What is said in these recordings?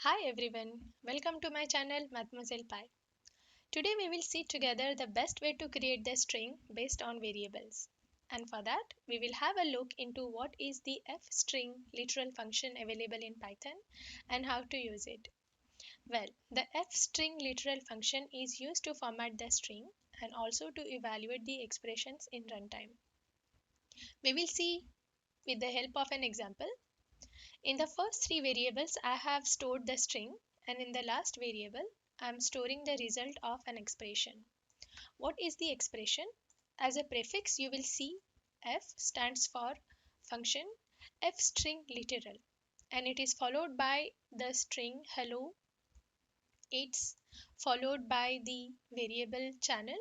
Hi everyone, welcome to my channel Mademoiselle Pi. Today we will see together the best way to create the string based on variables. And for that, we will have a look into what is the fstring literal function available in Python and how to use it. Well, the fstring literal function is used to format the string and also to evaluate the expressions in runtime. We will see with the help of an example. In the first three variables, I have stored the string, and in the last variable, I am storing the result of an expression. What is the expression? As a prefix, you will see f stands for function f string literal, and it is followed by the string hello. It's followed by the variable channel,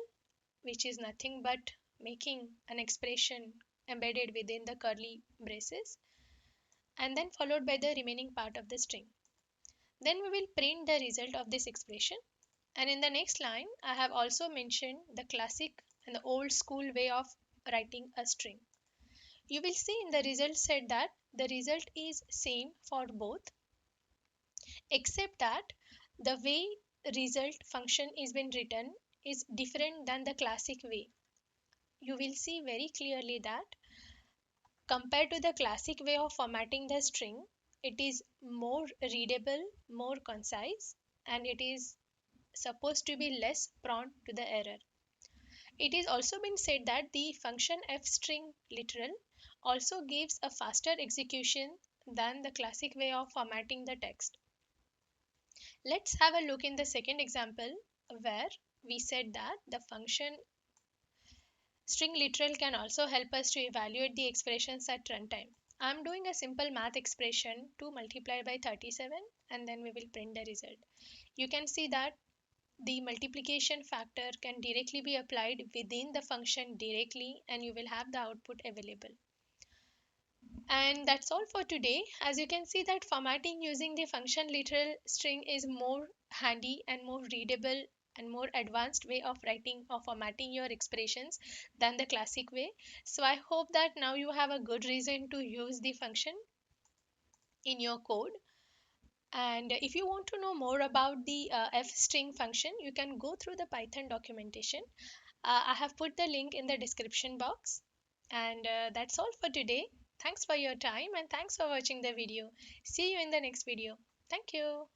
which is nothing but making an expression embedded within the curly braces, and then followed by the remaining part of the string. Then we will print the result of this expression. And in the next line, I have also mentioned the classic and the old school way of writing a string. You will see in the result set that the result is same for both, except that the way result function is been written is different than the classic way. You will see very clearly that compared to the classic way of formatting the string, it is more readable, more concise, and it is supposed to be less prone to the error. It is also been said that the function fstring literal also gives a faster execution than the classic way of formatting the text. Let's have a look in the second example where we said that the function string literal can also help us to evaluate the expressions at runtime. I'm doing a simple math expression 2 multiplied by 37 and then we will print the result. You can see that the multiplication factor can directly be applied within the function directly and you will have the output available. And that's all for today. As you can see that formatting using the function literal string is more handy and more readable and more advanced way of writing or formatting your expressions than the classic way. So I hope that now you have a good reason to use the function in your code. And if you want to know more about the fstring function, you can go through the Python documentation. I have put the link in the description box. And that's all for today. Thanks for your time and thanks for watching the video. See you in the next video. Thank you.